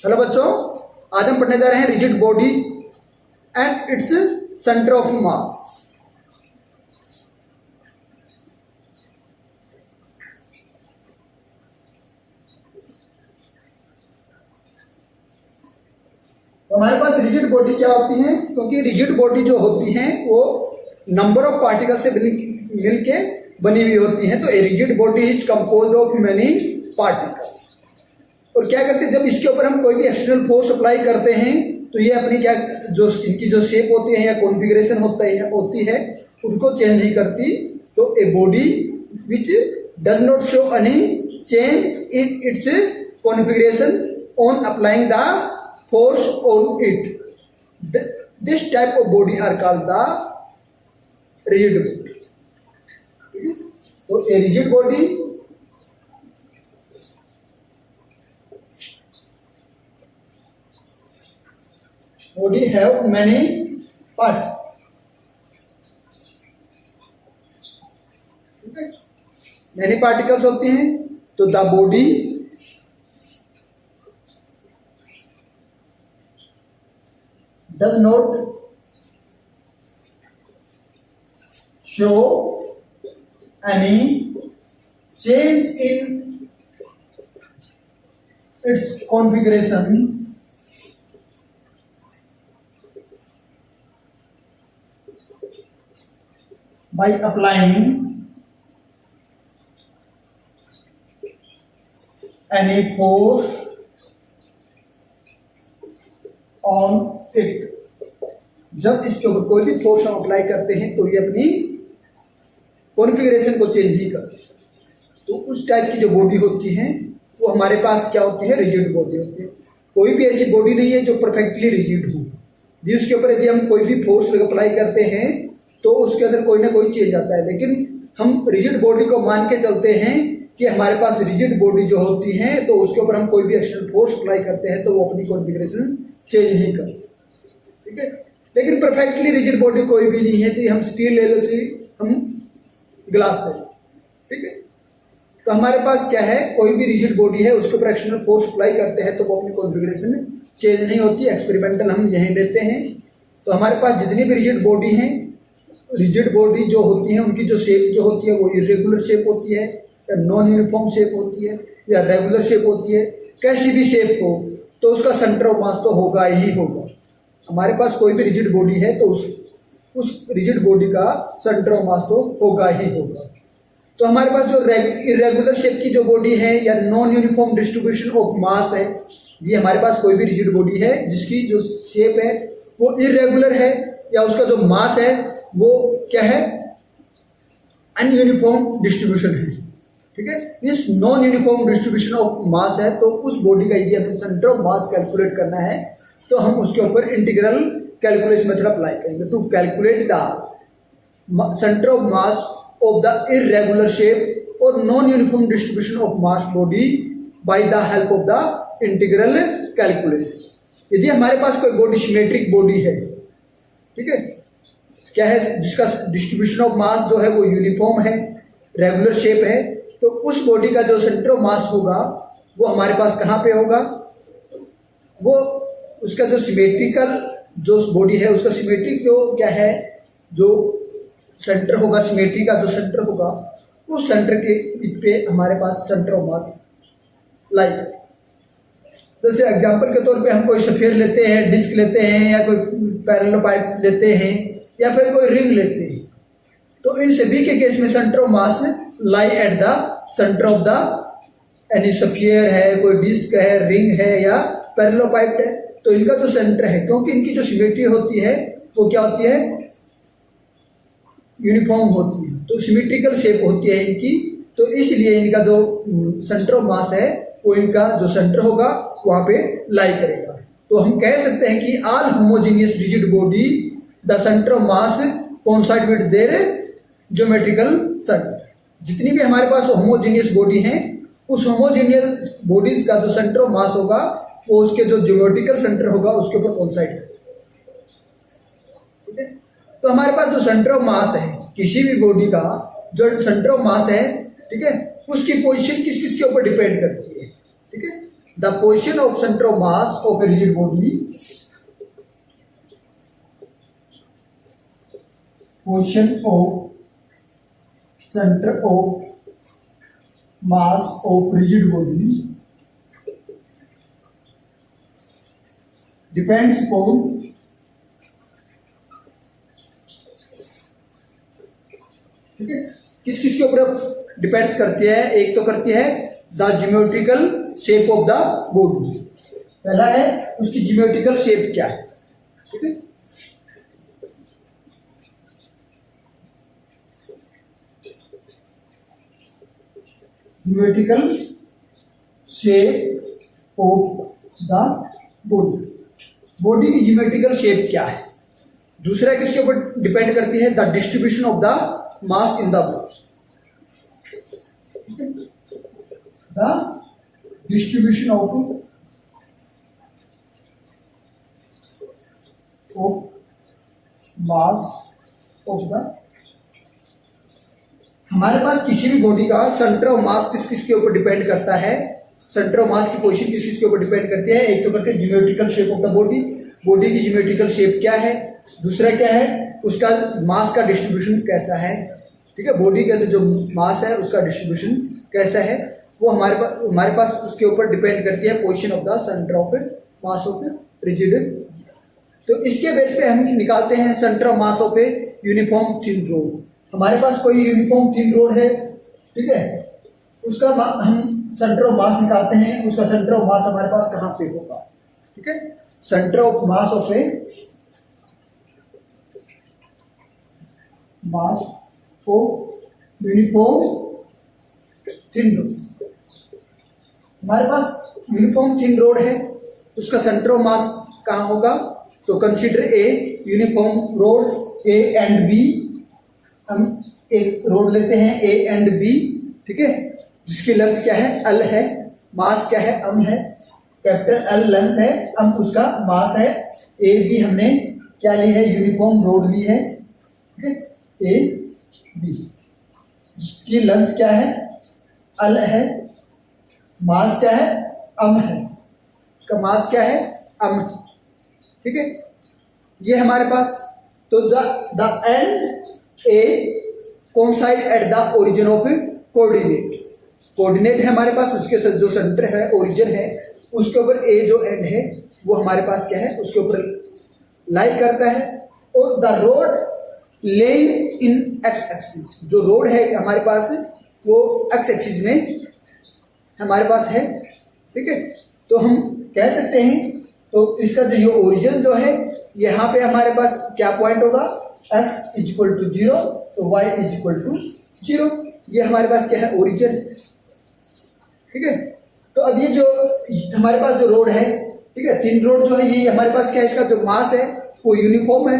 Hello बच्चों, आज हम पढ़ने जा रहे हैं rigid body and its centre of mass. तो हमारे पास रिजिड बॉडी क्या होती है, क्योंकि रिजिड बॉडी जो होती है वो नंबर ऑफ पार्टिकल से मिलके बनी हुई होती है। तो a rigid body is composed of many particle. और क्या करते हैं, जब इसके ऊपर हम कोई भी एक्सटर्नल फोर्स अप्लाई करते हैं तो ये अपनी क्या जो इनकी जो शेप होती है या कॉन्फ़िगरेशन होती है उसको चेंज नहीं करती। तो a body which does not show any change in its configuration on applying the force on it, this type of body are called the rigid body. तो a rigid body have many parts, many particles होते हैं। तो the body does not show any change in its configuration by applying any force on it। जब इसके ऊपर कोई भी force हम अप्लाई करते हैं तो ये अपनी कॉन्फ़िगरेशन को चेंज नहीं करते। तो उस टाइप की जो बॉडी होती है वो हमारे पास क्या होती है, रिजिड बॉडी होती है। कोई भी ऐसी बॉडी नहीं है जो परफेक्टली रिजिड हो। यदि उसके ऊपर यदि हम कोई भी फोर्स अप्लाई करते हैं तो उसके अंदर कोई ना कोई चेंज आता है। लेकिन हम रिजिड बॉडी को मान के चलते हैं कि हमारे पास रिजिड बॉडी जो होती है तो उसके ऊपर हम कोई भी एक्सटर्नल फोर्स अप्लाई करते हैं तो वो अपनी कॉन्फ़िगरेशन चेंज नहीं करते, ठीक है। लेकिन परफेक्टली रिजिड बॉडी कोई भी नहीं है। चाहे हम स्टील ले लो, चाहे हम ग्लास ले लो, ठीक है। तो हमारे पास क्या है, कोई भी रिजिड बॉडी है उसके ऊपर एक्सटर्नल फोर्स अप्लाई करते हैं तो वो अपनी कॉन्फ़िगरेशन चेंज नहीं होती। एक्सपेरिमेंटल हम यही लेते हैं। तो हमारे पास जितनी भी रिजिड बॉडी हैं, रिजिड बॉडी जो होती है उनकी जो शेप जो होती है वो इरेगुलर शेप होती है या नॉन यूनिफॉर्म शेप होती है या रेगुलर शेप होती है। कैसी भी शेप हो तो उसका सेंटर ऑफ मास तो होगा ही होगा। हमारे पास कोई भी रिजिड बॉडी है तो उस रिजिड बॉडी का सेंटर ऑफ मास तो होगा ही होगा। तो हमारे पास जो इरेगुलर शेप की जो बॉडी है या नॉन यूनिफॉर्म डिस्ट्रीब्यूशन ऑफ मास है, ये हमारे पास कोई भी रिजिड बॉडी है जिसकी जो शेप है वो इरेगुलर है या उसका जो मास है वो क्या है, अनयूनिफॉर्म डिस्ट्रीब्यूशन है, ठीक है। इस नॉन यूनिफॉर्म डिस्ट्रीब्यूशन ऑफ मास है तो उस बॉडी का यदि हमें सेंटर ऑफ मास कैलकुलेट करना है तो हम उसके ऊपर इंटीग्रल कैलकुलेशन मेथड अप्लाई करेंगे to calculate the centre of mass of the irregular shape और non uniform distribution of mass body by the help of the integral calculation. यदि हमारे पास कोई बॉडी सिमेट्रिक बॉडी है, ठीक है, क्या है, जिसका डिस्ट्रीब्यूशन ऑफ मास जो है वो यूनिफॉर्म है, रेगुलर शेप है, तो उस बॉडी का जो सेंटर ऑफ मास होगा वो हमारे पास कहाँ पे होगा, वो उसका जो सिमेट्रिकल जो बॉडी है उसका सिमेट्रिक जो क्या है, जो सेंटर होगा, सिमेट्री का जो सेंटर होगा उस सेंटर के पे हमारे पास सेंटर ऑफ मास लाई करें। जैसे एग्जाम्पल के तौर पे हम कोई सफेयर लेते हैं, डिस्क लेते हैं या कोई पैरेलल पाइप लेते हैं या फिर कोई रिंग लेते हैं, तो इन सभी के केस में centre of mass lie at the centre of the any sphere है, कोई डिस्क है, रिंग है या पैरेलल पाइप है, तो इनका जो सेंटर है, क्योंकि इनकी जो सिमेट्री होती है वो क्या होती है, यूनिफॉर्म होती है, तो सिमेट्रिकल शेप होती है इनकी, तो इसलिए इनका जो सेंटर ऑफ मास है वो इनका जो सेंटर होगा वहां पे लाई करेगा। तो हम कह सकते हैं कि all homogeneous rigid body the centre of mass coincide with their geometrical centre. जितनी भी हमारे पास होमोजेनियस बॉडी हैं उस होमोजेनियस बॉडीज का जो सेंटर ऑफ मास होगा वो उसके जो ज्योमेट्रिकल सेंटर होगा उसके ऊपर कोइंसाइड करेगा, ठीक है। तो हमारे पास जो सेंटर ऑफ मास है किसी भी बॉडी का जो सेंटर ऑफ मास है, ठीक है, उसकी पोजीशन किस किस के ऊपर डिपेंड करती है, ठीक है। The position of centre of mass of A rigid body, position of centre of mass of rigid body depends upon ठीक है, किस किस के ऊपर डिपेंड्स करती है? एक तो करती है the geometrical shape of the body, पहला है उसकी ज्योमेट्रिकल शेप क्या है, ठीक है। Geometrical shape of the body, body की ज्योमेट्रिकल शेप क्या है। दूसरा किसके ऊपर डिपेंड करती है? The distribution of the mass in the body, the distribution of mass of the, हमारे पास किसी भी बॉडी का सेंटर ऑफ मास किस किस के ऊपर डिपेंड करता है? सेंटर ऑफ मास की पोजीशन किस किस के ऊपर डिपेंड करती है? एक तो करते हैं geometrical shape of the body, body की ज्योमेट्रिकल शेप क्या है। दूसरा क्या है? उसका मास का डिस्ट्रीब्यूशन कैसा है, ठीक है। बॉडी के अंदर जो मास है उसका डिस्ट्रीब्यूशन कैसा है, वो हमारे पास उसके ऊपर डिपेंड करती है position of the centre of mass of rigid. तो इसके बेस पे हम निकालते हैं centre of mass of a uniform thin road. हमारे पास कोई यूनिफॉर्म थिन रोड है, ठीक है, उसका हम सेंटर ऑफ मास निकालते हैं। उसका सेंटर ऑफ मास हमारे पास कहाँ पे होगा, ठीक है। Centre of mass of A mass of uniform thin road, हमारे पास यूनिफॉर्म थिन रोड है, उसका सेंटर ऑफ मास कहाँ होगा? तो consider a uniform rod A and B, हम एक रोड लेते हैं ए एंड बी, ठीक है, जिसकी लेंथ क्या है? एल है, मास क्या है? एम है। कैपिटल एल लेंथ है, एम उसका मास है। ए बी हमने क्या ली है? यूनिफॉर्म रोड ली है, ठीक है, ए बी, जिसकी लेंथ क्या है? एल है, मास क्या है? एम है, उसका मास क्या है? एम, ठीक है। ये हमारे पास, तो the end A coincide at the origin of coordinate, coordinate है हमारे पास, उसके साथ जो सेंटर है, ओरिजिन है, उसके ऊपर ए जो एंड है वो हमारे पास क्या है? उसके ऊपर लाई करता है। और the road laying in x axis, जो रोड है हमारे पास वो एक्स एक्सिस में हमारे पास है, ठीक है। तो हम कह सकते हैं, तो इसका जो ये ओरिजिन जो है, यहाँ पे हमारे पास क्या पॉइंट होगा? x इक्वल टू 0, तो y इक्वल टू 0, ये हमारे पास क्या है? ओरिजिन, ठीक है। तो अब ये जो हमारे पास जो रोड है, ठीक है, थिन रोड जो है, ये हमारे पास क्या है? इसका जो मास है वो यूनिफॉर्म है,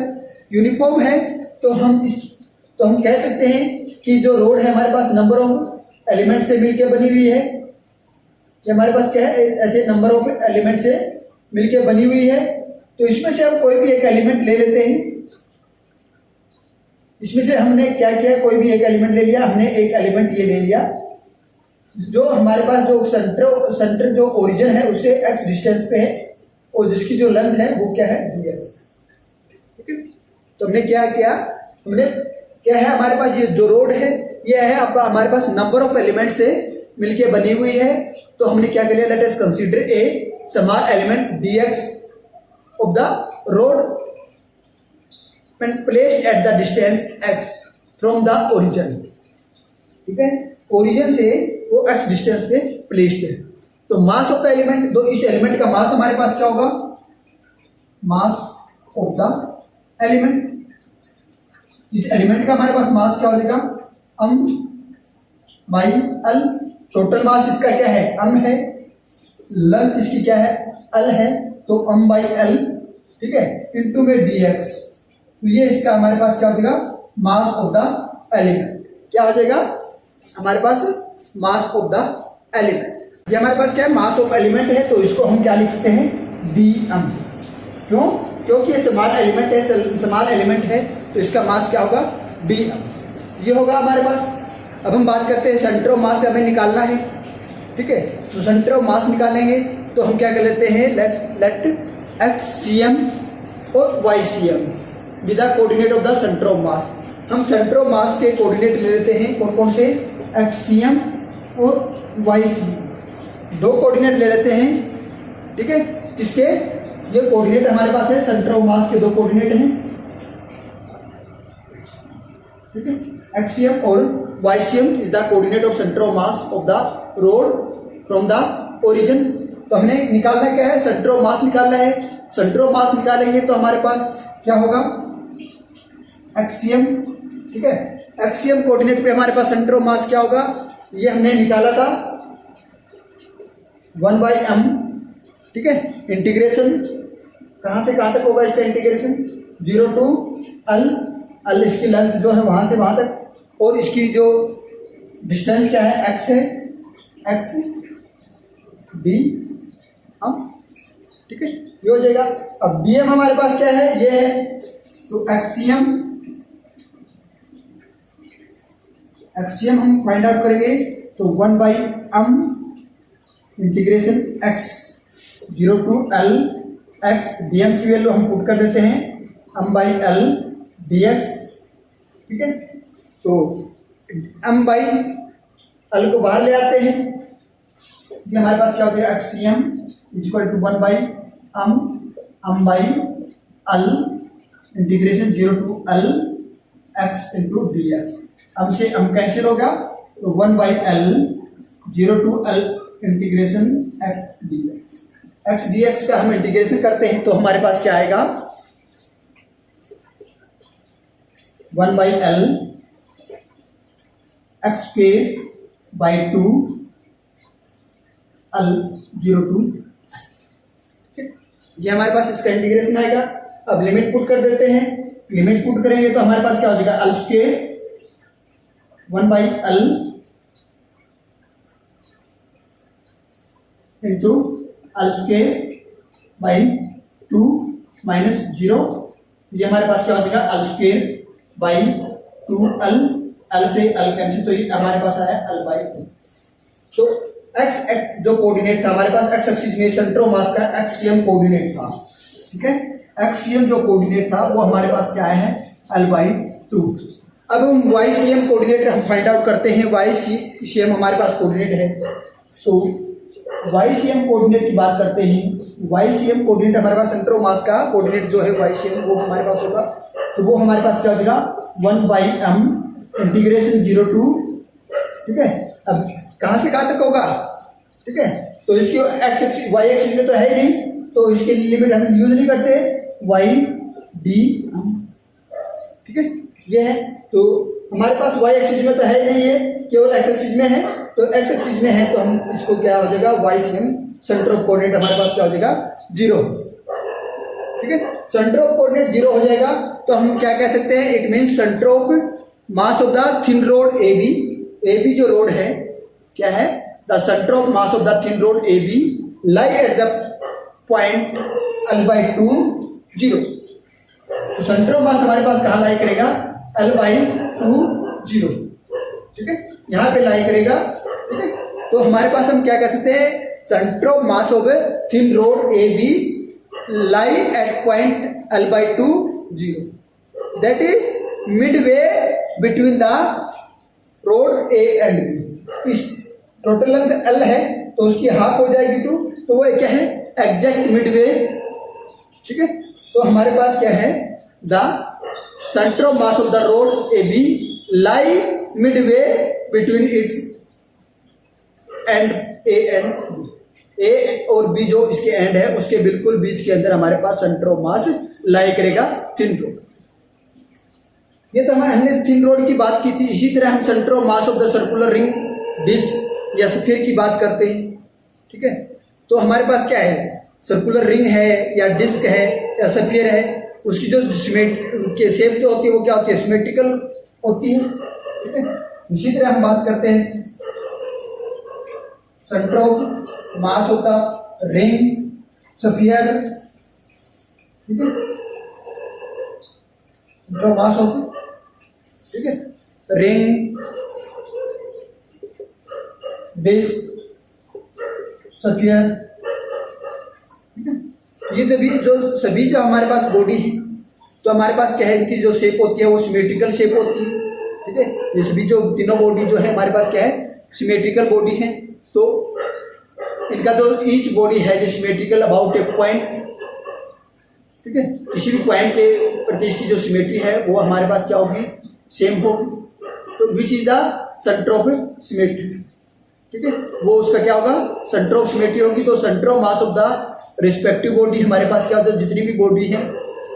यूनिफॉर्म है। तो हम कह सकते हैं कि जो रोड है हमारे पास नंबर ऑफ एलिमेंट से मिलकर बनी हुई है। ये हमारे पास क्या है? ऐसे नंबर ऑफ एलिमेंट से मिलकर बनी हुई है। तो इसमें से हम कोई भी एक एलिमेंट ले लेते हैं। इसमें से हमने क्या किया? कोई भी एक एलिमेंट ले लिया, हमने एक एलिमेंट ये ले लिया जो हमारे पास जो सेंटर जो ओरिजिन है उससे x डिस्टेंस पे है, और जिसकी जो लेंथ है वो क्या है? dx, ठीक है। तो हमने क्या किया? हमने क्या है? हमारे पास ये जो रोड है ये है आपका, हमारे पास नंबर ऑफ एलिमेंट से मिलके बनी हुई है। तो हमने क्या कर लिया? Let us consider a small element dx of the road placed at the distance x from the origin, ठीक है। ओरिजिन से वो x डिस्टेंस पे प्लेस्ड है। तो मास ऑफ द एलिमेंट, तो इस एलिमेंट का मास हमारे पास क्या होगा? मास ऑफ द एलिमेंट, इस एलिमेंट का हमारे पास मास क्या हो जाएगा? m by l। Total mass इसका क्या है? m है, लेंथ इसकी क्या है? l है, तो m बाई l, ठीक है, इनटू में dx। तो ये इसका हमारे पास क्या हो जाएगा? Mass of the element. क्या हो जाएगा हमारे पास? Mass of the element. ये हमारे पास क्या है? मास ऑफ एलिमेंट है, तो इसको हम क्या लिख सकते हैं? dm। क्यों? क्योंकि ये स्मॉल एलिमेंट है, स्मॉल एलिमेंट है, तो इसका मास क्या होगा? dm। ये होगा हमारे पास। अब हम बात करते हैं सेंटर ऑफ मास हमें निकालना है, ठीक है। तो सेंटर ऑफ मास निकालेंगे तो हम क्या कर लेते हैं, लेट XCM और YCM with the coordinate of the centre of मास। हम सेंटर ऑफ मास के कोऑर्डिनेट ले लेते हैं, कौन कौन से, XCM और YCM, दो कोऑर्डिनेट ले लेते हैं, ठीक है। इसके ये कोऑर्डिनेट हमारे पास है, सेंटर ऑफ मास के दो कोऑर्डिनेट हैं, ठीक है। XCM और YCM is the coordinate of centre of mass of the road from the origin. तो हमने निकालना क्या है, सेंटर ऑफ मास निकालना है। सेंटर ऑफ मास निकालेंगे तो हमारे पास क्या होगा, XCM, ठीक है। XCM कोऑर्डिनेट पे हमारे पास सेंटर ऑफ मास क्या होगा, ये हमने निकाला था 1/m, ठीक है। इंटीग्रेशन कहां से कहां तक होगा इसका इंटीग्रेशन, 0 to L इसकी लेंथ जो है वहां से वहां तक, और इसकी जो डिस्टेंस क्या है, x है, x d हम, ठीक है, ये हो जाएगा। अब bm हमारे पास क्या है, ये है, तो XCM हम फाइंड आउट करेंगे, तो 1/m integration x 0 to L x dm की वैल्यू हम पुट कर देते हैं m/L dx, ठीक है। तो m/L को बाहर ले आते हैं, ये हमारे पास क्या हो जाएगा, XCM equal to 1/m m/L integration 0 to L x into dx। अब से m कैंसिल होगा, तो 1/L 0 to L integration x dx का हम इंटीग्रेशन करते हैं तो हमारे पास क्या आएगा, 1/L x square by 2 L 0 to, ये हमारे पास इसका इंटीग्रेशन आएगा। अब लिमिट पुट कर देते हैं, लिमिट पुट करेंगे तो हमारे पास क्या हो जाएगा, L square 1/L into L square by 2 minus 0, ये हमारे पास क्या हो जाएगा, L square by 2L, L से L कैंसिल, तो ये हमारे पास आया L/2। तो x जो कोऑर्डिनेट था हमारे पास, x एक्सिस में सेंटर ऑफ मास का XCM कोऑर्डिनेट था, ठीक है। XCM जो कोऑर्डिनेट था वो हमारे पास क्या है, L/2। अब हम YCM कोऑर्डिनेट हम फाइंड आउट करते हैं। YCM हमारे पास कोऑर्डिनेट है, तो YCM कोऑर्डिनेट की बात करते हैं। YCM कोऑर्डिनेट हमारे पास सेंटर ऑफ मास का कोऑर्डिनेट जो है YCM वो हमारे पास होगा, तो वो हमारे पास क्या हो जाएगा, 1/m इंटीग्रेशन 0 to, ठीक है। अब कहां से कहां तक होगा, ठीक है, तो इसकी x एक्सिस y एक्सिस में तो है ही नहीं, तो इसके लिमिट हम यूज नहीं करते, y d, ठीक है, ये है। तो हमारे पास y एक्सिस में तो है ही नहीं, है केवल x एक्सिस में है, तो x एक्सिस में है तो हम इसको क्या हो जाएगा, YCM सेंटर ऑफ कोऑर्डिनेट हमारे पास क्या हो जाएगा, 0, ठीक है। सेंटर ऑफ कोऑर्डिनेट 0 हो जाएगा तो हम क्या कह सकते हैं, it means centre of mass of the thin road AB जो रोड है क्या है, the centre of mass of the thin road AB lie at the point L/2 0। तो सेंटर ऑफ मास हमारे पास कहाँ लाई करेगा, L/2 0, ठीक है, यहाँ पे लाई करेगा, ठीक है। तो हमारे पास हम क्या कह सकते हैं, centre of mass of thin road AB lie at point L/2 0, that is Midway between the road A and B। इस टोटल लेंथ L है तो उसकी हाफ हो जाएगी 2, तो वो क्या है, एग्जैक्ट मिडवे, ठीक है। तो हमारे पास क्या है, the centre of mass of the road AB lie Midway between its and A and B। A और B जो इसके एंड है उसके बिल्कुल बीच के अंदर हमारे पास सेंटर ऑफ मास लाई करेगा थिन रोड। ये तो हमने थिन रोड की बात की थी। इसी तरह हम centre of mass of the circular ring, disc या स्फीयर की बात करते हैं, ठीक है। तो हमारे पास क्या है, सर्कुलर रिंग है या डिस्क है या स्फीयर है, उसकी जो शेप जो होती है वो क्या होती है, सिमेट्रिकल होती है, ठीक है। इसी तरह हम बात करते हैं centre of mass of the ring, sphere, ठीक है, सेंटर ऑफ मास ऑफ, ठीक है, रिंग, डिस्क, स्फीयर, ये सभी जो हमारे पास बॉडी है, तो हमारे पास क्या है, इनकी जो शेप होती है वो सिमेट्रिकल शेप होती है। ठीक है, ये सभी जो तीनों बॉडी जो है हमारे पास क्या है, सिमेट्रिकल बॉडी है। तो इनका जो ईच बॉडी है जो सिमेट्रिकल अबाउट ए पॉइंट। ठीक है, किसी भी पॉइंट के प्रति इसकी जो सिमेट्री है वो हमारे पास क्या होगी, सेम होगी। तो which is the centre of symmetry. ठीक है, वो उसका क्या होगा, सेंटर ऑफ सिमेट्री होगी। तो centre of mass of the respective body हमारे पास क्या होता है, जितनी भी बॉडी है,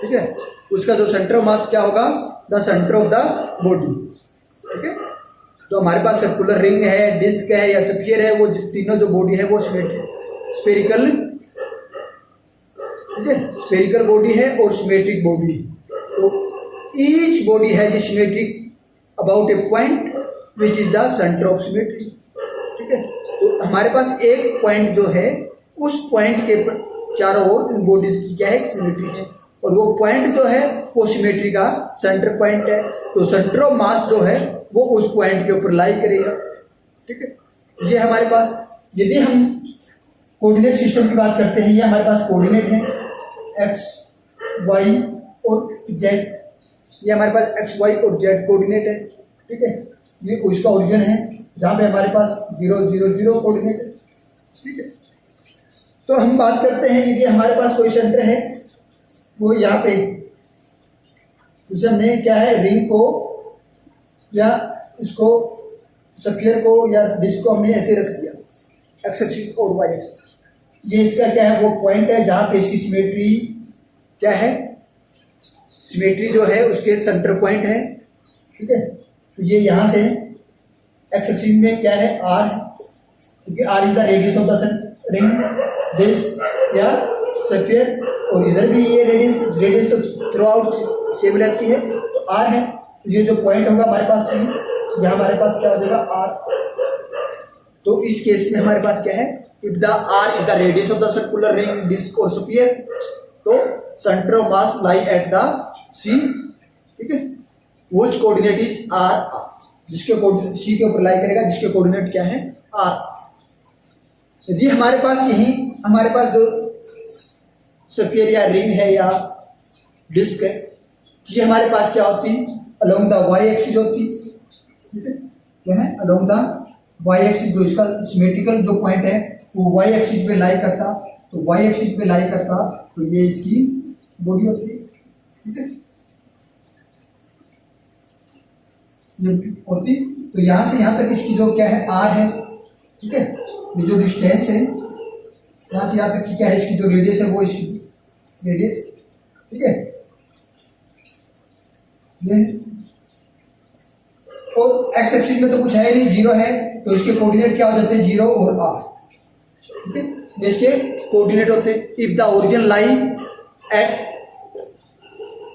ठीक है, उसका जो सेंटर ऑफ मास क्या होगा, the centre of the body. ठीक है, तो हमारे पास सर्कुलर रिंग है, डिस्क है या स्फीयर है, वो तीनों जो बॉडी है वो स्फेरिकल, ठीक है, स्फेरिकल बॉडी है और सिमेट्रिक बॉडी। तो ईच बॉडी है जो symmetric about A point which is the centre of symmetry. ठीक है, तो हमारे पास एक पॉइंट जो है, उस पॉइंट के चारों ओर इन बॉडीज की क्या है, सिमेट्री है, और वो पॉइंट जो है वो सिमेट्री का सेंटर पॉइंट है। तो सेंटर ऑफ मास जो है वो उस पॉइंट के ऊपर लाई करेगा। ठीक है, ये हमारे पास, यदि हम कोऑर्डिनेट सिस्टम की बात करते हैं, ये हमारे पास कोऑर्डिनेट है एक्स वाई और जेड। ये हमारे पास एक्स वाई और जेड कोऑर्डिनेट है। ठीक है, ये उसका ओरिजिन है जहाँ पे हमारे पास 0 0 0 कोऑर्डिनेट है। ठीक है, तो हम बात करते हैं यदि हमारे पास कोई सेंटर है, वो यहाँ पे, जैसे हमने क्या है, रिंग को या इसको स्फीयर को या डिस्क को हमने ऐसे रख दिया, एक्स एक्सिस और वाई एक्सिस। ये इसका क्या है, वो पॉइंट है जहाँ पे इसकी सिमेट्री क्या है, सिमेट्री जो है उसके सेंटर पॉइंट है। ठीक है, तो ये यहाँ से एक्स एक्सिस में क्या है, आर, क्योंकि R is the radius of the ring, disc या स्फीयर, और इधर भी ये रेडियस तो थ्रू आउट सेम रहती है, तो आर है। ये जो पॉइंट होगा हमारे पास, यहाँ हमारे पास क्या हो जाएगा, आर। तो इस केस में हमारे पास क्या है, if the R is the radius of the circular ring, disc और स्फीयर, तो centre of mass lie at the C. ठीक है, व्हिच कोऑर्डिनेट इज आर, जिसके सी के ऊपर लाई करेगा, जिसके कोऑर्डिनेट क्या है, आर। यदि हमारे पास यही हमारे पास जो स्फीयर या रिंग है या डिस्क है, ये हमारे पास क्या होती है, अलोंग द वाई एक्सिस होती। ठीक है, क्या है, अलोंग द वाई एक्सिस, जो इसका सिमेट्रिकल जो पॉइंट है वो वाई एक्सिस पे लाई करता, तो वाई एक्सिस पे लाई करता, तो ये इसकी बॉडी होती है। ठीक है, ये होती, तो यहाँ से यहाँ तक इसकी जो क्या है, आर है। ठीक है, ये जो डिस्टेंस है यहाँ से यहाँ तक की क्या है, इसकी जो रेडियस है वो इसकी रेडियस। ठीक है, ये और एक्स एक्सिस में तो कुछ है नहीं, 0 है, तो इसके कोऑर्डिनेट क्या हो जाते हैं, 0 और आर। ठीक है, इसके कोऑर्डिनेट होते हैं। If the origin lie at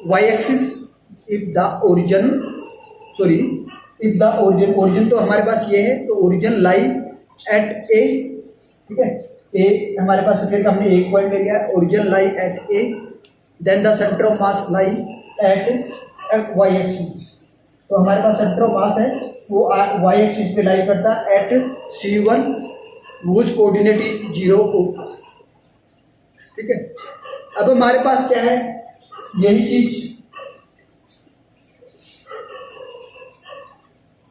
Y axis, if the origin origin तो हमारे पास ये है, तो ओरिजिन लाई एट ए। ठीक है, ए हमारे पास फिर हमने एक पॉइंट ले लिया, origin lie at A, then the centre of mass lie at Y axis. तो हमारे पास सेंटर ऑफ मास है वो वाई एक्सिस पे लाई करता है eight C1, which coordinate is 0 होगा। ठीक है, अब हमारे पास क्या है, यही चीज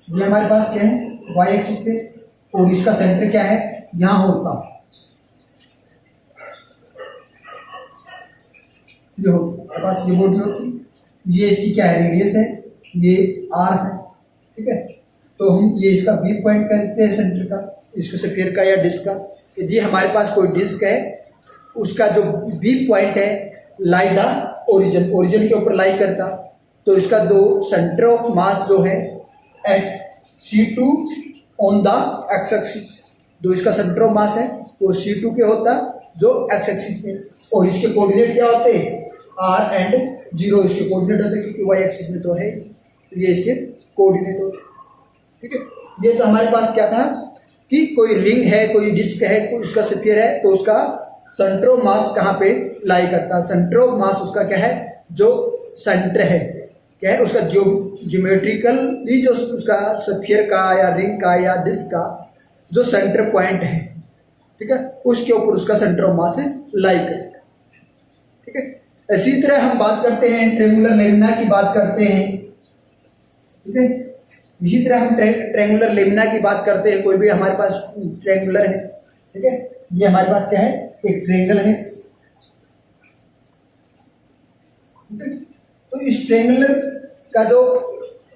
ये हमारे पास क्या है, वाई एक्सिस पे, और इसका सेंटर क्या है, यहां होता, ये हो हमारे पास ये बॉडी होती, ये इसकी क्या है, रेडियस है, ये आर है। ठीक है, तो हम ये इसका बी पॉइंट करते हैं सेंटर का, इसके स्फीयर का या डिस्क का। यदि हमारे पास कोई डिस्क है, उसका जो बी पॉइंट है लाई द ओरिजिन के ऊपर लाई करता, तो इसका जो सेंटर ऑफ मास जो है at C2 on the X axis, जो इसका सेंटर ऑफ मास है वो C2 पे होता, जो एक्स एक्सिस पे, और इसके कोऑर्डिनेट क्या होते हैं, R एंड 0 इसके कोऑर्डिनेट होते हैं, क्योंकि वाई एक्सिस में तो है, ये इसके कोऑर्डिनेट होते। ठीक है, ये तो हमारे पास क्या था कि कोई रिंग है, कोई डिस्क है, कोई उसका स्फीयर है, तो उसका सेंटर ऑफ मास कहाँ पे लाई करता है, सेंटर ऑफ मास उसका क्या है, जो सेंटर है, क्या है उसका ज्योमेट्रिकली जो उसका स्फीयर का या रिंग का या डिस्क का जो सेंटर पॉइंट है, ठीक है, उसके ऊपर उसका सेंटर ऑफ मास लाई करेगा। ठीक है। इसी तरह हम बात करते हैं ट्रेंगुलर लेमिना की बात करते हैं, ठीक है। इसी तरह हम ट्रेंगुलर लेमिना की बात करते हैं। कोई भी हमारे पास ट्रेंगुलर है, ठीक है, ये हमारे पास क्या है, एक ट्रेंगल है, ठीक है। तो इस ट्रेंगुलर का जो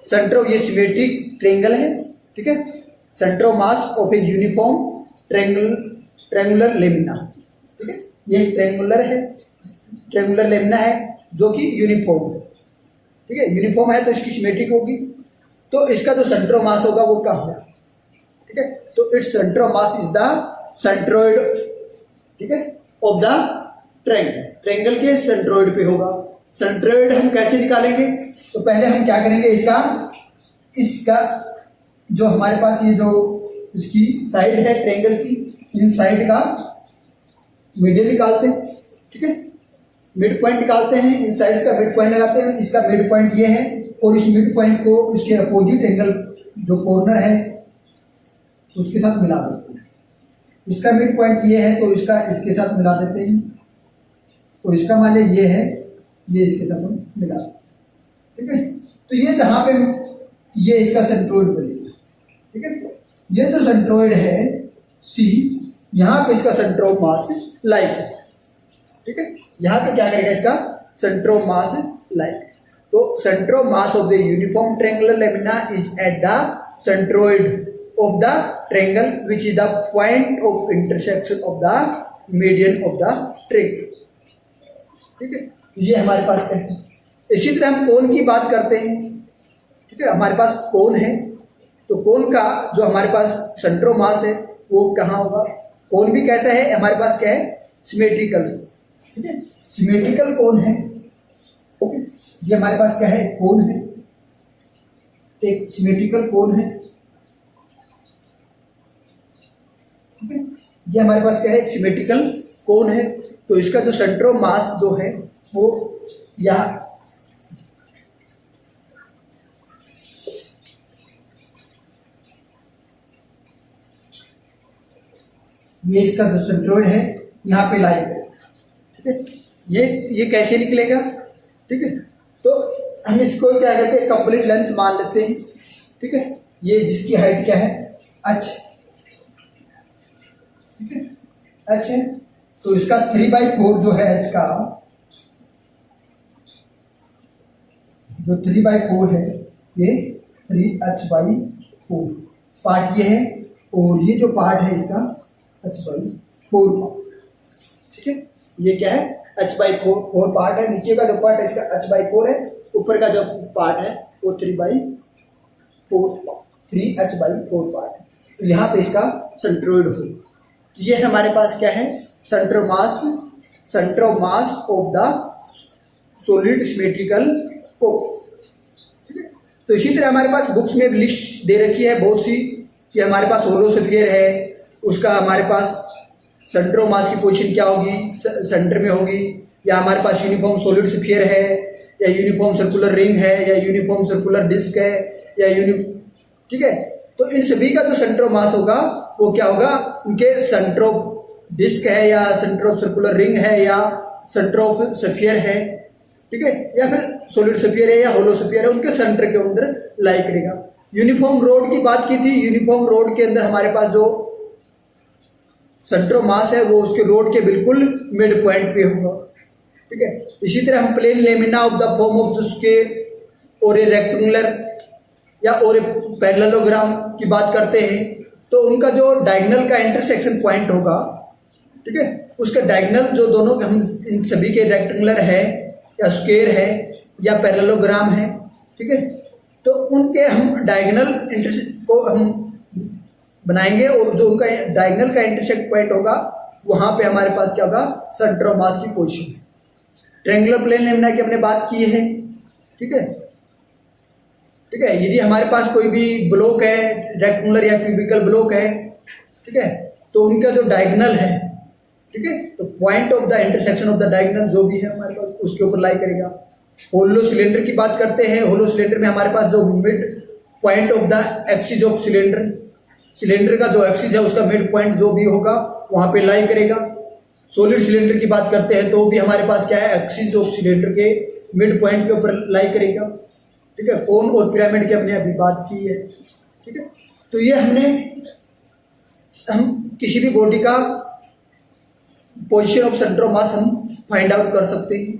सेंटर, ये सिमेट्रिक ट्रेंगल है, ठीक है, centre of mass of a uniform triangular lamina, ठीक है। ये ट्रेंगुलर है, ट्रेंगुलर लेमिना है जो कि यूनिफॉर्म है, ठीक है। यूनिफॉर्म है तो इसकी सिमेट्रिक होगी, तो इसका जो सेंटर ऑफ मास होगा वो क्या होगा, ठीक है। तो its centre of mass is the centroid, ठीक है, ऑफ द ट्रेंगल, ट्रेंगल के सेंट्रोइड पे होगा। सेंट्रोइड हम कैसे निकालेंगे, तो पहले हम क्या करेंगे, इसका जो हमारे पास ये जो इसकी साइड है ट्रेंगल की, इन साइड का मीडियन निकालते हैं, ठीक है, मिड पॉइंट निकालते हैं, इन साइड्स का मिड पॉइंट लगाते हैं। इसका मिड पॉइंट ये है और इस मिड पॉइंट को इसके अपोजिट एंगल जो कॉर्नर है उसके साथ मिला देते हैं। इसका मिड पॉइंट ये है तो इसका इसके साथ मिला देते हैं, तो इसका मान लीजिए ये है, ये इसके साथ हम मिला देते हैं, ठीक है। तो ये जहाँ पे ये इसका सेंट्रोइड बनेगा, ठीक है। ये जो सेंट्रोइड है सी, यहाँ पे इसका सेंटर ऑफ मास लाइक है, ठीक है। यहाँ पे क्या करेगा, इसका सेंटर ऑफ मास लाइक, तो centre of mass of the uniform triangular lamina is at the centroid of the triangle which is the point of intersection of the median of the triangle, ठीक है। ये हमारे पास कैसे। इसी तरह हम कोण की बात करते हैं, ठीक है। हमारे पास कोण है, तो कोण का जो हमारे पास सेंटर ऑफ मास है वो कहाँ होगा। कोण भी कैसा है, हमारे पास क्या है, सिमेट्रिकल, ठीक है, सिमेट्रिकल कोण है, ठीक है। ये हमारे पास क्या है, कोण है, एक सिमेट्रिकल कोण है, ठीक है। ये हमारे पास क्या है, सिमेट्रिकल कोण है। तो इसका जो सेंटर ऑफ मास जो है वो यहाँ, ये इसका जो सेंट्रोइड है यहाँ पे लाई है, ठीक है। ये कैसे निकलेगा, ठीक है। तो हम इसको क्या कहते हैं, कंप्लीट लेंथ मान लेते हैं, ठीक है। ये जिसकी हाइट क्या है, h, ठीक है, h है, तो इसका 3/4 जो है h का, जो 3/4 है ये 3h/4 पार्ट ये है, और ये जो पार्ट है इसका h/4 पार्ट, ठीक है। ये क्या है, h/4 पार्ट है, नीचे का जो पार्ट है इसका h/4 है, ऊपर का जो पार्ट है वो 3h/4 पार्ट है। तो यहाँ पे इसका सेंट्रोइड हो, तो ये हमारे पास क्या है, centre of mass of the solid symmetrical कोण, ठीक है। तो इसी तरह हमारे पास बुक्स में लिस्ट दे रखी है बहुत सी, कि हमारे पास होलो स्फीयर है, उसका हमारे पास सेंटर ऑफ मास की पोजीशन क्या होगी, सेंटर में होगी, या हमारे पास यूनिफॉर्म सॉलिड स्फीयर है, या यूनिफॉर्म सर्कुलर रिंग है, या यूनिफॉर्म सर्कुलर डिस्क है, या ठीक है। तो इन सभी का जो सेंटर ऑफ मास होगा वो क्या होगा, उनके सेंटर ऑफ डिस्क है, या सेंटर ऑफ सर्कुलर रिंग है, या सेंटर ऑफ स्फीयर है, ठीक है, या फिर सॉलिड स्फीयर है या होलो स्फीयर है, उनके सेंटर के अंदर लाई करेगा। यूनिफॉर्म रोड की बात की थी, यूनिफॉर्म रोड के अंदर हमारे पास जो सेंटर ऑफ मास है वो उसके रोड के बिल्कुल मिड पॉइंट पे होगा, ठीक है। इसी तरह हम plane lamina of the form of उसके और ए रेक्टेंगुलर या और ए पैरेललोग्राम की बात करते हैं, तो उनका जो डायगोनल का इंटरसेक्शन पॉइंट होगा, ठीक है, उसका डायगोनल जो दोनों हम इन सभी के रेक्टेंगुलर है या स्क्वायर है या पैरेललोग्राम है, ठीक है, तो उनके हम डायगोनल इंटरसेक्ट को हम बनाएंगे, और जो उनका डायगोनल का इंटरसेक्ट पॉइंट होगा वहां पे हमारे पास क्या होगा, सेंटर ऑफ मास की पोजीशन है। ट्रायंगुलर प्लेन लेमिना की हमने बात की है, ठीक है, ठीक है। यदि हमारे पास कोई भी ब्लॉक है, रेक्टेंगुलर या क्यूबिकल ब्लॉक है, ठीक है, तो उनका जो डायगोनल है, ठीक है, तो point of the intersection of the diagonal जो भी है हमारे पास उसके ऊपर लाई करेगा। होलो सिलेंडर की बात करते हैं, होलो सिलेंडर में हमारे पास जो mid point of the axis of cylinder, cylinder का जो एक्सिस है उसका मिड पॉइंट जो भी होगा वहां पे लाई करेगा, सॉलिड सिलेंडर की बात करते हैं तो भी हमारे पास क्या है, एक्सिस ऑफ सिलेंडर के मिड पॉइंट के ऊपर लाई करेगा। ठीक है, कोन और पिरामिड की हमने अभी बात की है। ठीक है, तो ये हम किसी भी बॉडी का पोजीशन ऑफ सेंटर ऑफ मास हम फाइंड आउट कर सकते हैं।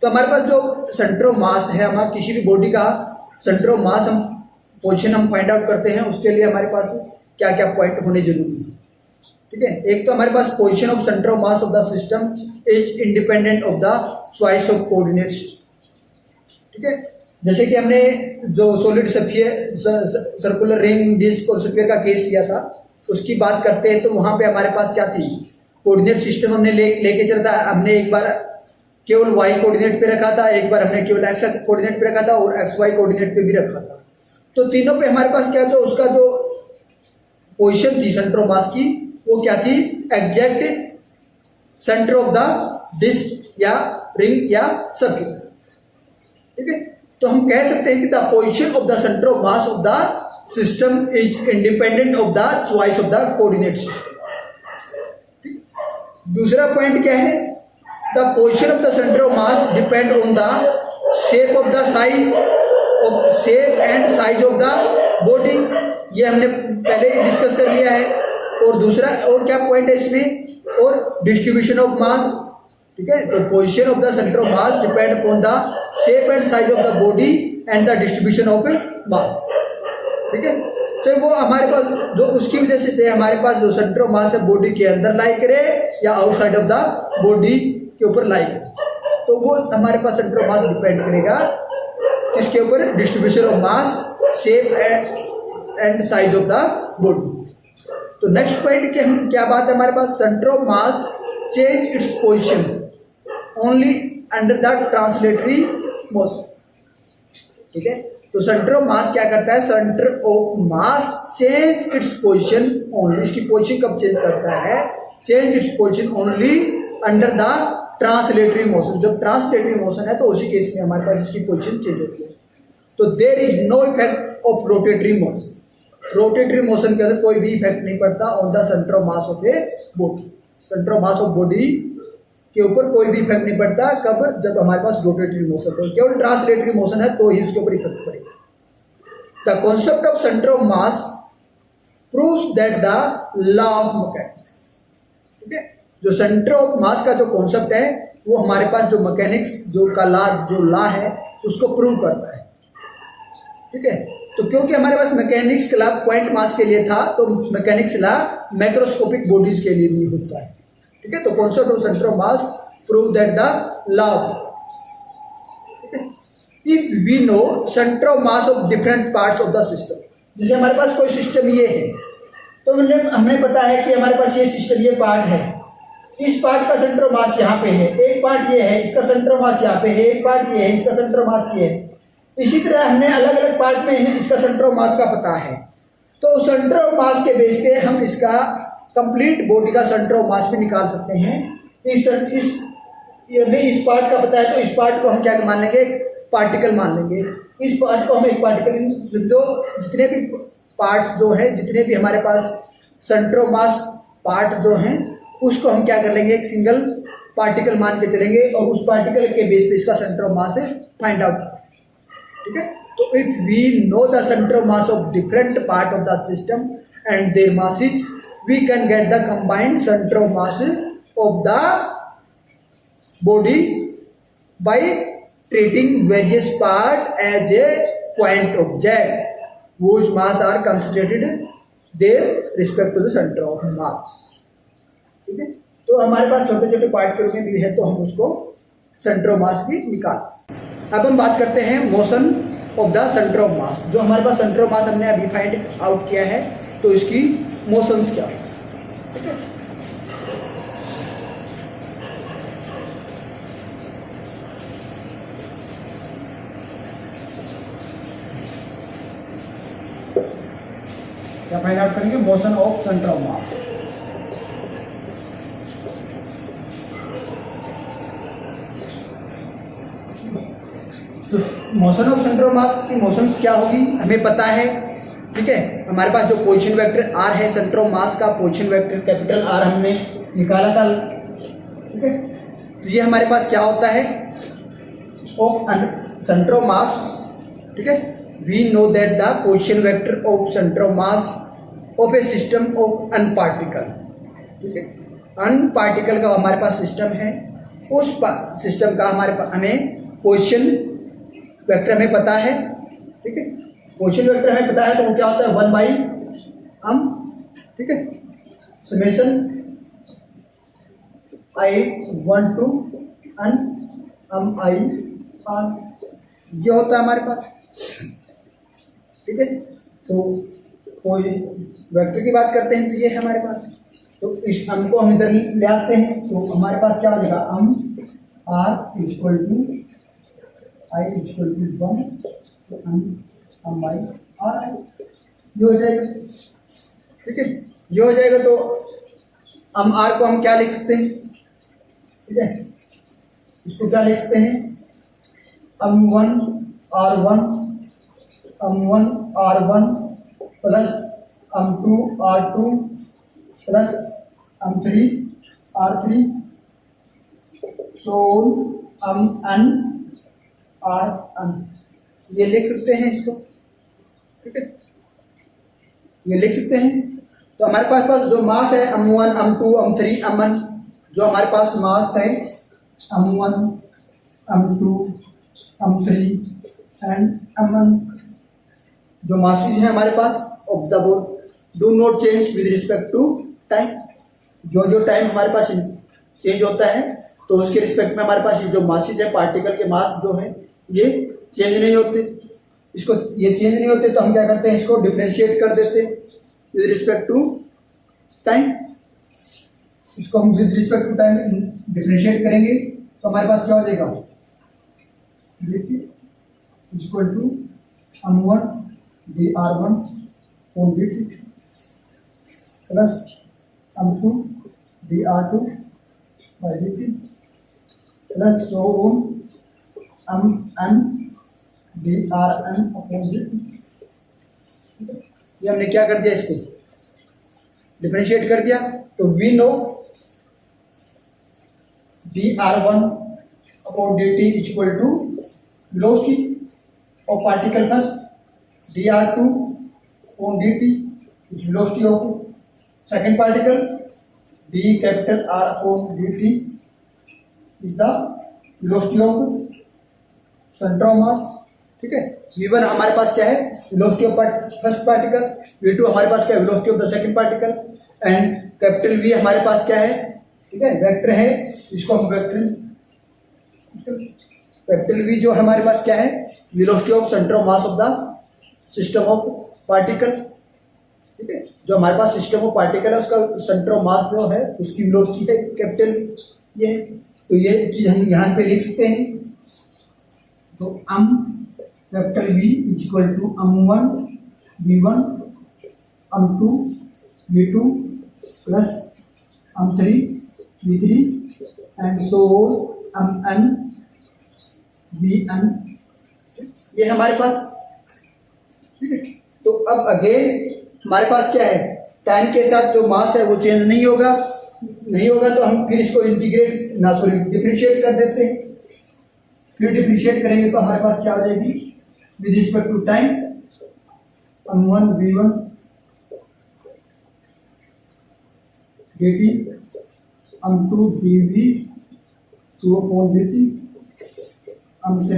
तो हमारे पास जो सेंटर ऑफ मास है, हमारा किसी भी बॉडी का सेंटर ऑफ मास हम पोजीशन हम फाइंड आउट करते हैं, उसके लिए हमारे पास क्या क्या पॉइंट होने जरूरी है। ठीक है, एक तो हमारे पास position of centre of mass of the system is independent of the choice of coordinates. ठीक है, जैसे कि हमने जो सॉलिड सर्कुलर रिंग, डिस्क और स्फीयर का केस लिया था, उसकी बात करते हैं तो वहां पे हमारे पास क्या थी, कोऑर्डिनेट सिस्टम हमने लेके चलता है। हमने एक बार केवल y कोऑर्डिनेट पे रखा था, एक बार हमने केवल x कोऑर्डिनेट पे रखा था और xy कोऑर्डिनेट पे भी रखा था। तो तीनों पे हमारे पास क्या, जो उसका जो पोजीशन थी सेंटर ऑफ मास की, वो क्या थी, exact centre of the disc या रिंग या सर्किल। ठीक है, तो हम कह सकते हैं कि the position of the centre of mass of the system is independent of the choice of the coordinate system. दूसरा पॉइंट क्या है, the position of the centre of mass depend on the shape of the shape and size of the body. ये हमने पहले ही discuss कर लिया है। और दूसरा और क्या पॉइंट है इसमें, और डिस्ट्रीब्यूशन ऑफ मास। ठीक है, तो position of the centre of mass depend upon the shape and size of the body and the distribution of mass. ठीक है, तो वो हमारे पास जो उसकी वजह से चाहे हमारे पास जो सेंटर ऑफ मास है बॉडी के अंदर लाई करे या आउटसाइड ऑफ द बॉडी के ऊपर लाई करे, तो वो हमारे पास सेंटर ऑफ मास डिपेंड करेगा किसके ऊपर, distribution of mass, shape and size of the body. तो नेक्स्ट पॉइंट की हम क्या बात है, हमारे पास centre of mass change its position only under the translatory motion. ठीक है, तो सेंटर ऑफ मास क्या करता है, centre of mass change its position only, इसकी पोजीशन कब चेंज करता है, change its position only under the translatory motion. जब ट्रांसलेटरी मोशन है तो उसी केस में हमारे पास इसकी पोजीशन चेंज होती है। तो there is no effect of rotatory motion, rotatory motion के अंदर कोई भी इफेक्ट नहीं पड़ता on the centre of mass of a body. Centre of mass of body के ऊपर कोई भी इफेक्ट नहीं पड़ता, कब, जब हमारे पास रोटेटरी मोशन हो। केवल ट्रांसलेटरी मोशन है तो ही उसके ऊपर इफेक्ट पड़ेगा। The concept of centre of mass proves that the law of mechanics. ठीक है, जो सेंटर ऑफ मास का जो कॉन्सेप्ट है वो हमारे पास जो मैकेनिक्स जो लॉ है उसको प्रूव करता है। ठीक है, तो क्योंकि हमारे पास मैकेनिक्स का लॉ पॉइंट मास के लिए था, तो मैकेनिक्स लॉ मैक्रोस्कोपिक बॉडीज के लिए नहीं होता है। ठीक है, तो concept of centre of mass prove that the law. If we know centre of mass of different parts of the system, जैसे हमारे पास कोई सिस्टम ये है, तो हमें पता है कि हमारे पास ये सिस्टम, ये पार्ट है, इस पार्ट का सेंटर ऑफ मास यहाँ पे है, एक पार्ट ये है, इसका सेंटर ऑफ मास यहाँ पे है, एक पार्ट ये है, इसका सेंटर ऑफ मास ये है। इसी तरह हमने अलग अलग पार्ट में इसका सेंटर ऑफ मास का पता है, तो सेंटर ऑफ मास के बेस पे हम इसका कंप्लीट बॉडी का सेंटर ऑफ मास भी निकाल सकते हैं। इस पार्ट का पता है तो इस पार्ट को हम क्या मान लेंगे, पार्टिकल मान लेंगे। इस पार्ट को हम एक पार्टिकल, जो जितने भी पार्ट्स जो है, जितने भी हमारे पास सेंटर ऑफ मास पार्ट जो हैं, उसको हम क्या कर लेंगे, एक सिंगल पार्टिकल मान के चलेंगे और उस पार्टिकल के बेस पे इसका centre of mass find out. ठीक है, तो if we know the centre of mass of different part of the system and their masses, we can get the combined centre of mass of the body by treating various part as a point object whose mass are concentrated their respect to the center of mass। ठीक है, तो हमारे पास छोटे छोटे part के रूप में भी है, तो हम उसको सेंटर ऑफ मास भी निकाल। अब हम बात करते हैं motion of the centre of mass. जो हमारे पास सेंटर ऑफ मास हमने अभी फाइंड आउट किया है, तो इसकी मोशंस क्या है। ठीक है, क्या फाइंड आउट करेंगे, motion of centre of mass. तो motion of centre of mass की मोशंस क्या होगी, हमें पता है ठीक है। हमारे पास जो पोजीशन वेक्टर आर है, सेंटर ऑफ मास का पोजीशन वेक्टर कैपिटल आर हमने निकाला था, ठीक है। तो ये हमारे पास क्या होता है, ऑफ सेंटर ऑफ मास, ठीक है। We know that the position vector of centre of mass of a system of n particle, ठीक है। अन पार्टिकल का हमारे पास सिस्टम है, उस सिस्टम का हमारे पास हमें पोजीशन वेक्टर हमें पता है, ठीक है। पोजीशन वेक्टर हमें पता है तो वो क्या होता है 1/m, ठीक है, summation I1 to n mi r, ये होता है हमारे पास, ठीक है। तो कोई वेक्टर की बात करते हैं तो ये है हमारे पास, तो इस m को हम इधर ले आते हैं तो हमारे पास क्या हो जाएगा, m r equal to I equal to 1 m i r i, ये हो जाएगा, ठीक है। ये हो जाएगा तो m r को हम क्या लिख सकते हैं, ठीक है, इसको क्या लिख सकते हैं, m1 r1 plus m2 r2 plus m3 r3 सो mn rn, ये लिख सकते हैं इसको, ठीक है, ये लिख सकते हैं। तो हमारे पास जो मास है m1 m2 m3 mn, जो हमारे पास मास है m1 m2 m3 and mn, जो मासेज है हमारे पास of the board do not change with respect to time, जो टाइम हमारे पास चेंज होता है तो उसके रिस्पेक्ट में हमारे पास ये जो मासेज है, पार्टिकल के मास जो है ये चेंज नहीं होते, इसको ये चेंज नहीं होते तो हम क्या करते हैं, इसको डिफरेंशिएट कर देते हैं विद रिस्पेक्ट टू टाइम। इसको हम with respect to time differentiate करेंगे तो हमारे पास क्या हो जाएगा, equal to m1 dr1 on dt plus m2 dr2 by dt plus so on mn drn upon dt। ये हमने क्या कर दिया, इसको डिफरेंशिएट कर दिया, तो we know dr1 upon dt equal to velocity of particle first, dr2 on dt is velocity of second particle, d capital R upon dt is the velocity of center of mass, ठीक है। v1 हमारे पास क्या है, velocity of first particle, v2 हमारे पास क्या है, velocity of the second particle, and capital v हमारे पास क्या है, ठीक है, वेक्टर है, इसको हम कैपिटल v जो हमारे पास क्या है, velocity of centre of mass of the system of particle, ठीक है। जो हमारे पास सिस्टम ऑफ पार्टिकल है उसका सेंटर ऑफ मास जो है उसकी वेलोसिटी है कैपिटल ये है, तो ये चीज हम यहाँ पे लिख सकते हैं। तो capital V equal to m1 v1 m2 v2 plus m3 v3 and so mn vn, ये हमारे पास, ठीक है। तो अब अगेन हमारे पास क्या है, टाइम के साथ जो मास है वो चेंज नहीं होगा तो हम फिर इसको इंटीग्रेट डिफरेंशिएट कर देते हैं, फिर डिफरेंशिएट करेंगे तो हमारे पास क्या हो जाएगी, with respect to time m1 v1 dt m2 dv 2 upon dt m3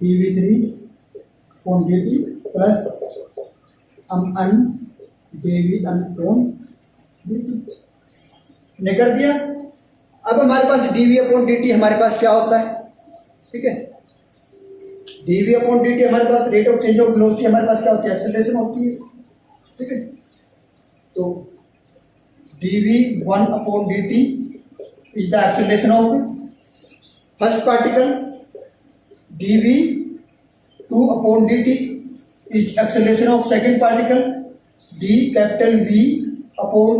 dv3 upon dt plus mn dvn upon dt, ने कर दिया। अब हमारे पास dv upon dt हमारे पास क्या होता है, ठीक है, dv upon dt हमारे पास rate of change of velocity हमारे पास क्या होती है, एक्सेलरेशन होती है, ठीक है। तो dv1 upon dt is the acceleration of first particle, dv2 upon dt is acceleration of second particle, d capital V upon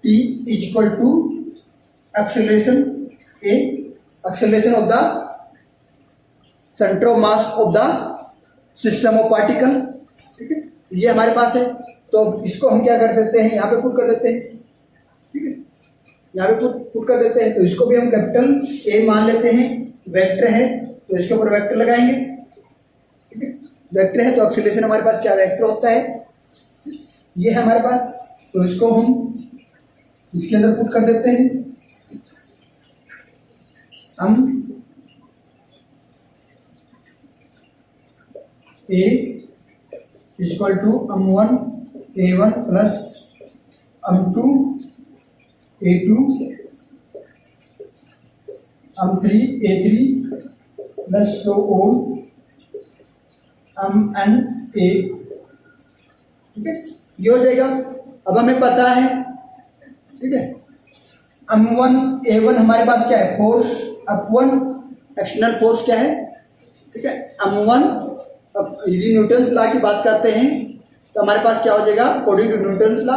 t is equal to acceleration A, acceleration of the center of mass of the system of particle, ठीक है। ये हमारे पास है, तो अब इसको हम क्या कर देते हैं, यहाँ पे पुट कर देते हैं, ठीक है, यहाँ पे पुट कर देते हैं। तो इसको भी हम कैपिटल ए मान लेते हैं, वेक्टर है तो इसके ऊपर वेक्टर लगाएंगे, ठीक है, वेक्टर है तो एक्सीलरेशन हमारे पास क्या वेक्टर होता है, ये है हमारे पास। तो इसको हम इसके अंदर पुट कर देते हैं, हम a equal to m1 a1 plus m2 a2 m3 a3 plus so on mn a, ठीक है, ये हो जाएगा। अब हमें पता है, ठीक है, m1 a1 हमारे पास क्या है, फोर्स F1 एक्सटर्नल फोर्स क्या है, ठीक है, m1। अब यदि न्यूटन्स लॉ की बात करते हैं तो हमारे पास क्या हो जाएगा, according to Newton's law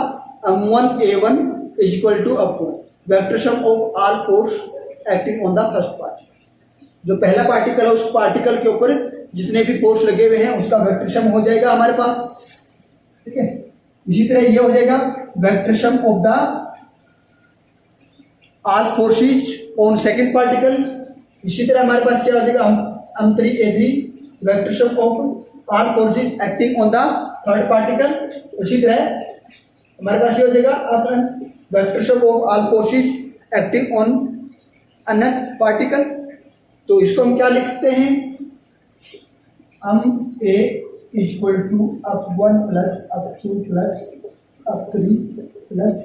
m1 a1 is equal to vector sum of all force acting on the first particle. जो पहला पार्टिकल है उस पार्टिकल के ऊपर जितने भी फोर्स लगे हुए हैं उसका वेक्टर सम हो जाएगा हमारे पास, ठीक है। इसी तरह ये हो जाएगा vector sum of the all forces on second particle. इसी तरह हमारे पास क्या हो जाएगा, m3 a3 vector sum of all forces acting on the third particle. उसी तरह हमारे पास ये हो जाएगा अब vector sum of all forces acting on another particle. तो इसको हम क्या लिख सकते हैं, हम a equal to F1 plus F2 plus F3 plus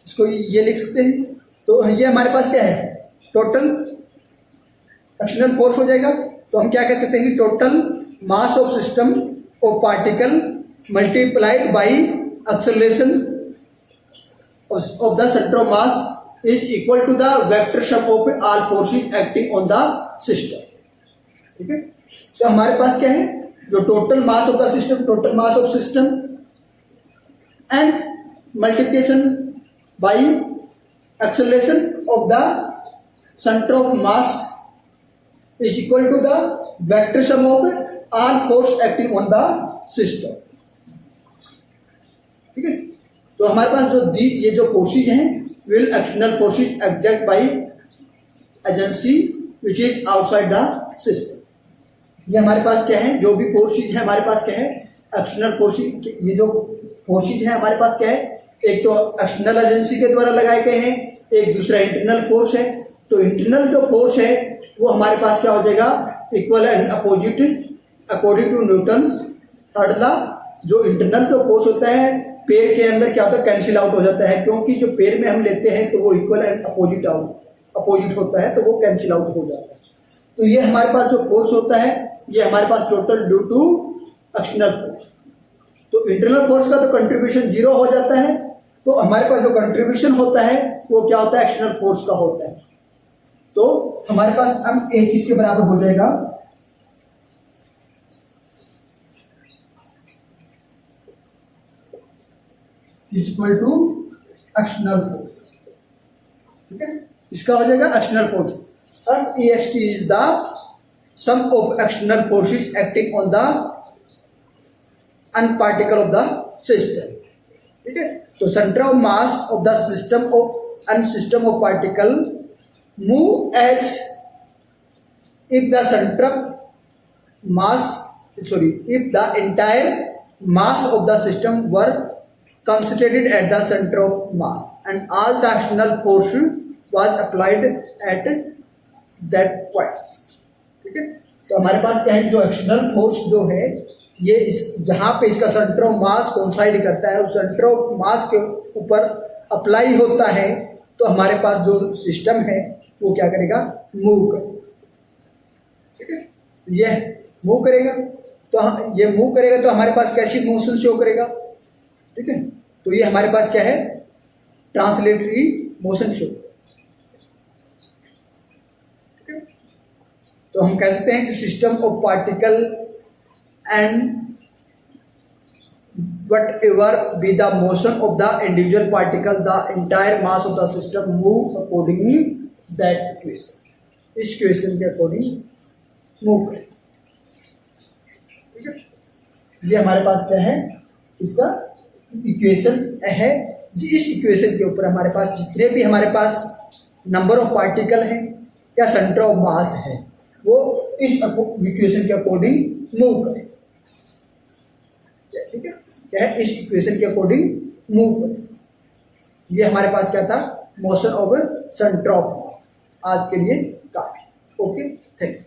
इसको ये लिख सकते हैं। तो ये हमारे पास क्या है, टोटल एक्सटर्नल फोर्स हो जाएगा। तो हम क्या कह सकते हैं कि total mass of system of particle multiplied by acceleration of the centre of mass is equal to the vector sum of all forces acting on the system, ठीक है। तो हमारे पास क्या है, जो total mass of the system, total mass of system and multiplication by acceleration of the centre of mass is equal to the vector sum of all force acting on the system, ठीक है। तो हमारे पास जो ये जो forces हैं will external forces act by agency which is outside the system. ये हमारे पास क्या है, जो भी फोर्सेज है हमारे पास क्या है, एक्सटर्नल फोर्सेज। ये जो फोर्सेज है हमारे पास क्या है, एक तो एक्सटर्नल एजेंसी के द्वारा लगाए गए हैं, एक दूसरा इंटरनल फोर्स है। तो इंटरनल जो फोर्स है वो हमारे पास क्या हो जाएगा, equal and opposite according to Newton's third law. जो इंटरनल जो फोर्स होता है पेड़ के अंदर क्या होता है, कैंसिल आउट हो जाता है, क्योंकि जो पेड़ में हम लेते हैं तो वो इक्वल एंड अपोजिट होता है, तो वो कैंसिल आउट हो जाता है। तो ये हमारे पास जो फोर्स होता है ये हमारे पास total due to external force. तो इंटरनल फोर्स का तो कंट्रीब्यूशन 0 हो जाता है, तो हमारे पास जो कंट्रीब्यूशन होता है वो क्या होता है, एक्सटर्नल फोर्स का होता है। तो हमारे पास हम एक इसके बराबर हो जाएगा इक्वल टू एक्सटर्नल फोर्स, ठीक है, इसका हो जाएगा एक्सटर्नल फोर्स। अब EXT is the sum of external forces acting on the any particle of the system, ठीक है। तो centre of mass of the system of particle move as if the center mass if the entire mass of the system were concentrated at the center of mass and all the external force was applied at that point, ठीक है। तो हमारे पास क्या है, जो external force जो है ये इस जहां पे इसका सेंटर ऑफ मास कोइंसाइड करता है उस सेंटर ऑफ मास के ऊपर अप्लाई होता है, तो हमारे पास जो सिस्टम है वो क्या करेगा, मूव करेगा, ठीक है। ये मूव करेगा, तो ये मूव करेगा तो हमारे पास कैसी मोशन शो करेगा, ठीक है। तो ये हमारे पास क्या है, ट्रांसलेटरी मोशन शो, ठीक है। तो हम कह सकते हैं कि system of particle and whatever be the motion of the individual particle, the entire mass of the system move accordingly that equation, इस क्वेश्चन के अकॉर्डिंग मूव करे। ठीक है, ये हमारे पास क्या है, इसका इक्वेशन है। इस इक्वेशन के ऊपर हमारे पास जितने भी हमारे पास नंबर ऑफ पार्टिकल हैं या सेंटर ऑफ मास है वो इस इक्वेशन के अकॉर्डिंग मूव करें। ठीक है, क्या है, इस इक्वेशन के अकॉर्डिंग मूव करें। ये हमारे पास क्या था, मोशन ऑफ सेंटर ऑफ मास। आज के लिए काफी। Okay, thank you.